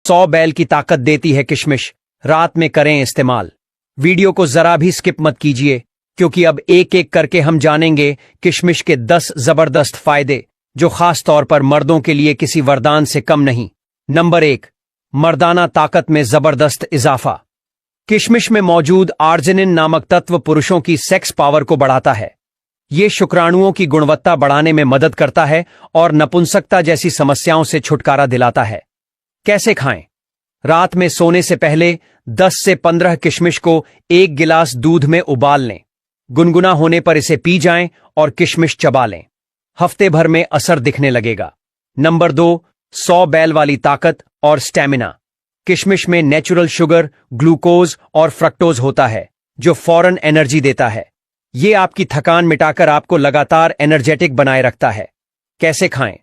100 बैल की ताकत देती है किशमिश। रात में करें इस्तेमाल। वीडियो को जरा भी स्किप मत कीजिए, क्योंकि अब एक एक करके हम जानेंगे किशमिश के 10 जबरदस्त फायदे, जो खास तौर पर मर्दों के लिए किसी वरदान से कम नहीं। नंबर 1, मर्दाना ताकत में जबरदस्त इजाफा। किशमिश में मौजूद आर्जिनिन नामक तत्व पुरुषों की सेक्स पावर को बढ़ाता है। ये शुक्राणुओं की गुणवत्ता बढ़ाने में मदद करता है और नपुंसकता जैसी समस्याओं से छुटकारा दिलाता है। कैसे खाएं? रात में सोने से पहले 10 से 15 किशमिश को 1 गिलास दूध में उबाल लें। गुनगुना होने पर इसे पी जाएं और किशमिश चबा लें। हफ्ते भर में असर दिखने लगेगा। नंबर 2, 100 बैल वाली ताकत और स्टैमिना। किशमिश में नेचुरल शुगर, ग्लूकोज और फ्रक्टोज होता है, जो फौरन एनर्जी देता है। ये आपकी थकान मिटाकर आपको लगातार एनर्जेटिक बनाए रखता है। कैसे खाएं?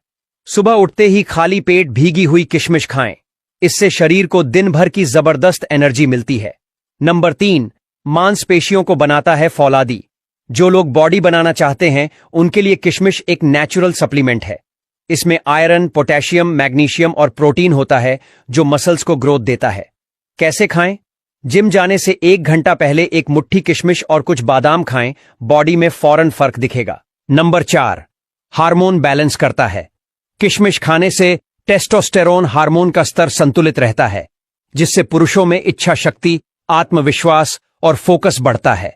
सुबह उठते ही खाली पेट भीगी हुई किशमिश खाएं। इससे शरीर को दिन भर की जबरदस्त एनर्जी मिलती है। नंबर 3, मांसपेशियों को बनाता है फौलादी। जो लोग बॉडी बनाना चाहते हैं, उनके लिए किशमिश एक नेचुरल सप्लीमेंट है। इसमें आयरन, पोटेशियम, मैग्नीशियम और प्रोटीन होता है, जो मसल्स को ग्रोथ देता है। कैसे खाएं? जिम जाने से 1 घंटा पहले एक मुट्ठी किशमिश और कुछ बादाम खाएं। बॉडी में फौरन फर्क दिखेगा। नंबर 4, हार्मोन बैलेंस करता है। किशमिश खाने से टेस्टोस्टेरोन हार्मोन का स्तर संतुलित रहता है, जिससे पुरुषों में इच्छा शक्ति, आत्मविश्वास और फोकस बढ़ता है।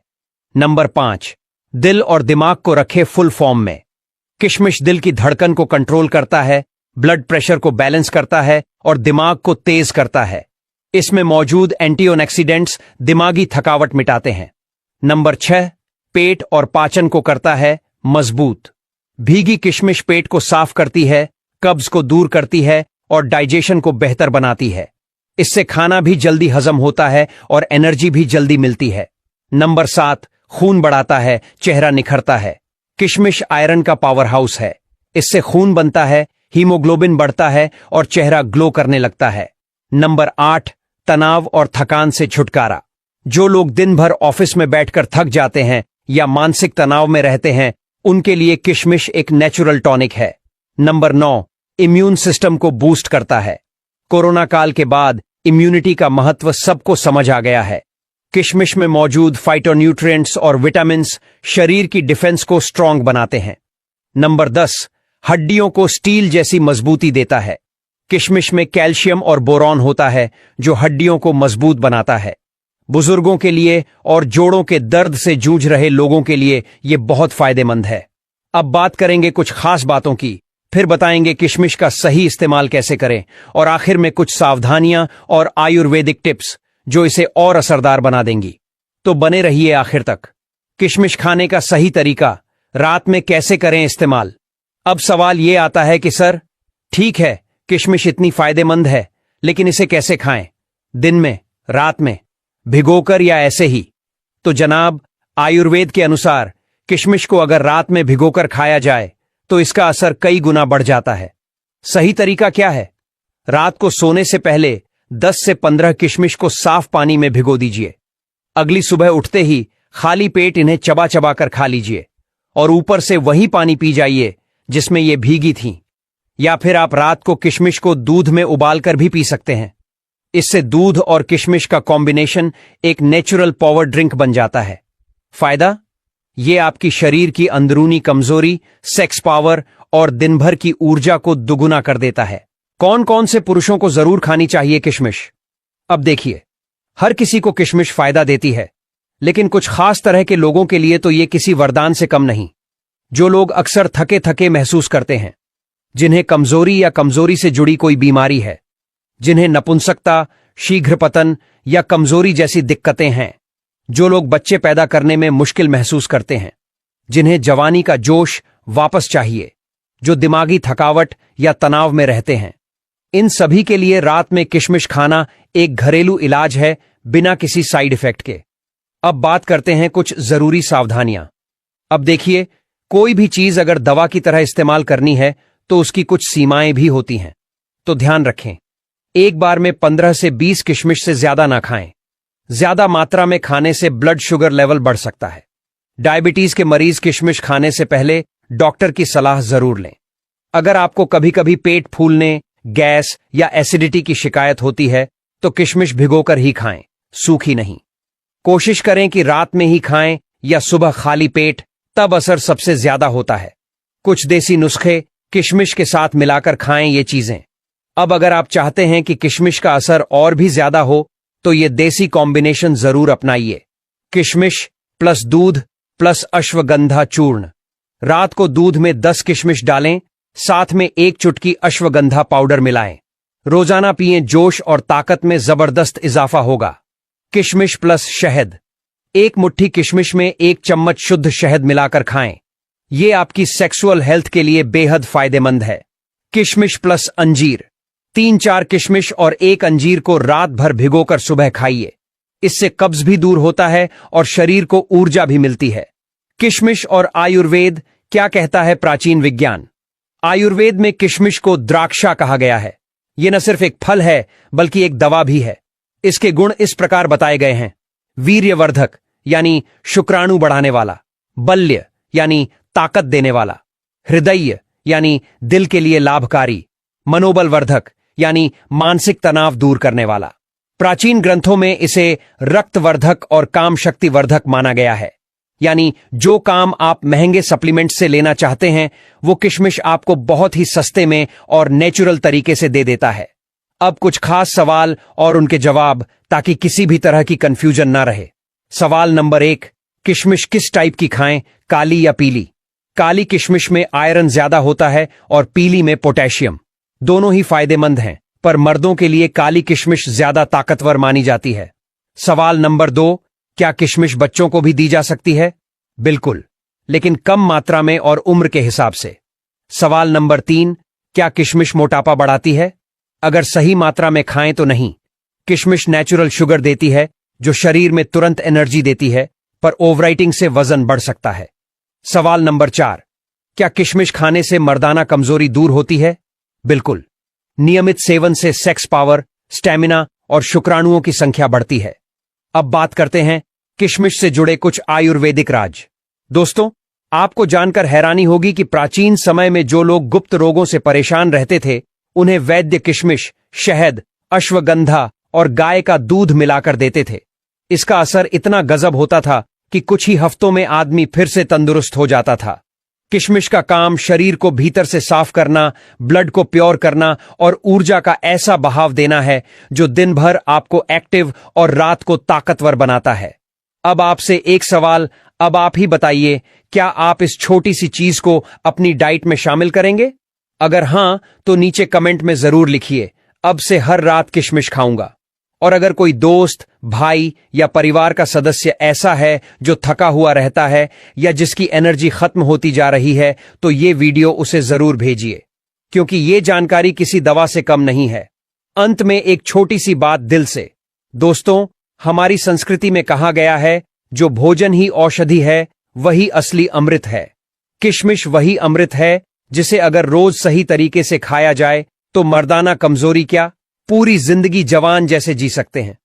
नंबर 5, दिल और दिमाग को रखे फुल फॉर्म में। किशमिश दिल की धड़कन को कंट्रोल करता है, ब्लड प्रेशर को बैलेंस करता है और दिमाग को तेज करता है। इसमें मौजूद एंटीऑक्सीडेंट्स दिमागी थकावट मिटाते हैं। नंबर 6, पेट और पाचन को करता है मजबूत। भीगी किशमिश पेट को साफ करती है, कब्ज को दूर करती है और डाइजेशन को बेहतर बनाती है। इससे खाना भी जल्दी हजम होता है और एनर्जी भी जल्दी मिलती है। नंबर 7, खून बढ़ाता है, चेहरा निखरता है। किशमिश आयरन का पावर हाउस है। इससे खून बनता है, हीमोग्लोबिन बढ़ता है और चेहरा ग्लो करने लगता है। नंबर 8, तनाव और थकान से छुटकारा। जो लोग दिन भर ऑफिस में बैठकर थक जाते हैं या मानसिक तनाव में रहते हैं, उनके लिए किशमिश एक नेचुरल टॉनिक है। नंबर 9, इम्यून सिस्टम को बूस्ट करता है। कोरोना काल के बाद इम्यूनिटी का महत्व सबको समझ आ गया है। किशमिश में मौजूद फाइटोन्यूट्रिएंट्स और विटामिन्स शरीर की डिफेंस को स्ट्रांग बनाते हैं। नंबर 10, हड्डियों को स्टील जैसी मजबूती देता है। किशमिश में कैल्शियम और बोरॉन होता है, जो हड्डियों को मजबूत बनाता है। बुजुर्गों के लिए और जोड़ों के दर्द से जूझ रहे लोगों के लिए यह बहुत फायदेमंद है। अब बात करेंगे कुछ खास बातों की, फिर बताएंगे किशमिश का सही इस्तेमाल कैसे करें, और आखिर में कुछ सावधानियां और आयुर्वेदिक टिप्स जो इसे और असरदार बना देंगी। तो बने रहिए आखिर तक। किशमिश खाने का सही तरीका, रात में कैसे करें इस्तेमाल। अब सवाल यह आता है कि सर, ठीक है, किशमिश इतनी फायदेमंद है, लेकिन इसे कैसे खाएं? दिन में, रात में, भिगोकर या ऐसे ही? तो जनाब, आयुर्वेद के अनुसार किशमिश को अगर रात में भिगोकर खाया जाए तो इसका असर कई गुना बढ़ जाता है। सही तरीका क्या है? रात को सोने से पहले 10 से 15 किशमिश को साफ पानी में भिगो दीजिए। अगली सुबह उठते ही खाली पेट इन्हें चबा चबा कर खा लीजिए और ऊपर से वही पानी पी जाइए जिसमें ये भीगी थीं। या फिर आप रात को किशमिश को दूध में उबालकर भी पी सकते हैं। इससे दूध और किशमिश का कॉम्बिनेशन एक नेचुरल पावर ड्रिंक बन जाता है। फायदा? ये आपकी शरीर की अंदरूनी कमजोरी, सेक्स पावर और दिन भर की ऊर्जा को दुगुना कर देता है। कौन कौन से पुरुषों को जरूर खानी चाहिए किशमिश? अब देखिए, हर किसी को किशमिश फायदा देती है, लेकिन कुछ खास तरह के लोगों के लिए तो ये किसी वरदान से कम नहीं। जो लोग अक्सर थके थके महसूस करते हैं, जिन्हें कमजोरी या कमजोरी से जुड़ी कोई बीमारी है, जिन्हें नपुंसकता, शीघ्र पतन या कमजोरी जैसी दिक्कतें हैं, जो लोग बच्चे पैदा करने में मुश्किल महसूस करते हैं, जिन्हें जवानी का जोश वापस चाहिए, जो दिमागी थकावट या तनाव में रहते हैं, इन सभी के लिए रात में किशमिश खाना एक घरेलू इलाज है, बिना किसी साइड इफेक्ट के। अब बात करते हैं कुछ जरूरी सावधानियां। अब देखिए, कोई भी चीज अगर दवा की तरह इस्तेमाल करनी है तो उसकी कुछ सीमाएं भी होती हैं, तो ध्यान रखें। एक बार में 15 से 20 किशमिश से ज्यादा ना खाएं। ज्यादा मात्रा में खाने से ब्लड शुगर लेवल बढ़ सकता है। डायबिटीज के मरीज किशमिश खाने से पहले डॉक्टर की सलाह जरूर लें। अगर आपको कभी कभी पेट फूलने, गैस या एसिडिटी की शिकायत होती है तो किशमिश भिगोकर ही खाएं, सूखी नहीं। कोशिश करें कि रात में ही खाएं या सुबह खाली पेट, तब असर सबसे ज्यादा होता है। कुछ देसी नुस्खे किशमिश के साथ मिलाकर खाएं ये चीजें। अब अगर आप चाहते हैं कि किशमिश का असर और भी ज्यादा हो तो ये देसी कॉम्बिनेशन जरूर अपनाइए। किशमिश प्लस दूध प्लस अश्वगंधा चूर्ण। रात को दूध में 10 किशमिश डालें, साथ में 1 चुटकी अश्वगंधा पाउडर मिलाएं। रोजाना पिएं, जोश और ताकत में जबरदस्त इजाफा होगा। किशमिश प्लस शहद। 1 मुट्ठी किशमिश में 1 चम्मच शुद्ध शहद मिलाकर खाएं। ये आपकी सेक्सुअल हेल्थ के लिए बेहद फायदेमंद है। किशमिश प्लस अंजीर। 3-4 किशमिश और 1 अंजीर को रात भर भिगोकर सुबह खाइए। इससे कब्ज भी दूर होता है और शरीर को ऊर्जा भी मिलती है। किशमिश और आयुर्वेद, क्या कहता है प्राचीन विज्ञान? आयुर्वेद में किशमिश को द्राक्षा कहा गया है। यह न सिर्फ एक फल है बल्कि एक दवा भी है। इसके गुण इस प्रकार बताए गए हैं: वीर्यवर्धक यानी शुक्राणु बढ़ाने वाला, बल्य यानी ताकत देने वाला, हृदय यानी दिल के लिए लाभकारी, मनोबल वर्धक यानी मानसिक तनाव दूर करने वाला। प्राचीन ग्रंथों में इसे रक्तवर्धक और काम शक्ति वर्धक माना गया है। यानी जो काम आप महंगे सप्लीमेंट से लेना चाहते हैं वो किशमिश आपको बहुत ही सस्ते में और नेचुरल तरीके से दे देता है। अब कुछ खास सवाल और उनके जवाब, ताकि किसी भी तरह की कंफ्यूजन ना रहे। सवाल नंबर 1, किशमिश किस टाइप की खाएं, काली या पीली? काली किशमिश में आयरन ज्यादा होता है और पीली में पोटेशियम। दोनों ही फायदेमंद हैं, पर मर्दों के लिए काली किशमिश ज्यादा ताकतवर मानी जाती है। सवाल नंबर 2, क्या किशमिश बच्चों को भी दी जा सकती है? बिल्कुल, लेकिन कम मात्रा में और उम्र के हिसाब से। सवाल नंबर 3, क्या किशमिश मोटापा बढ़ाती है? अगर सही मात्रा में खाएं तो नहीं। किशमिश नेचुरल शुगर देती है जो शरीर में तुरंत एनर्जी देती है, पर ओवरईटिंग से वजन बढ़ सकता है। सवाल नंबर 4, क्या किशमिश खाने से मर्दाना कमजोरी दूर होती है? बिल्कुल, नियमित सेवन से सेक्स पावर, स्टेमिना और शुक्राणुओं की संख्या बढ़ती है। अब बात करते हैं किशमिश से जुड़े कुछ आयुर्वेदिक राज। दोस्तों, आपको जानकर हैरानी होगी कि प्राचीन समय में जो लोग गुप्त रोगों से परेशान रहते थे, उन्हें वैद्य किशमिश, शहद, अश्वगंधा और गाय का दूध मिलाकर देते थे। इसका असर इतना गजब होता था कि कुछ ही हफ्तों में आदमी फिर से तंदुरुस्त हो जाता था। किशमिश का काम शरीर को भीतर से साफ करना, ब्लड को प्योर करना और ऊर्जा का ऐसा बहाव देना है जो दिन भर आपको एक्टिव और रात को ताकतवर बनाता है। अब आपसे एक सवाल, अब आप ही बताइए, क्या आप इस छोटी सी चीज को अपनी डाइट में शामिल करेंगे? अगर हां, तो नीचे कमेंट में जरूर लिखिए, अब से हर रात किशमिश खाऊंगा। और अगर कोई दोस्त, भाई या परिवार का सदस्य ऐसा है जो थका हुआ रहता है या जिसकी एनर्जी खत्म होती जा रही है, तो ये वीडियो उसे जरूर भेजिए, क्योंकि ये जानकारी किसी दवा से कम नहीं है। अंत में एक छोटी सी बात दिल से। दोस्तों, हमारी संस्कृति में कहा गया है, जो भोजन ही औषधि है वही असली अमृत है। किशमिश वही अमृत है जिसे अगर रोज सही तरीके से खाया जाए तो मर्दाना कमजोरी क्या, पूरी जिंदगी जवान जैसे जी सकते हैं।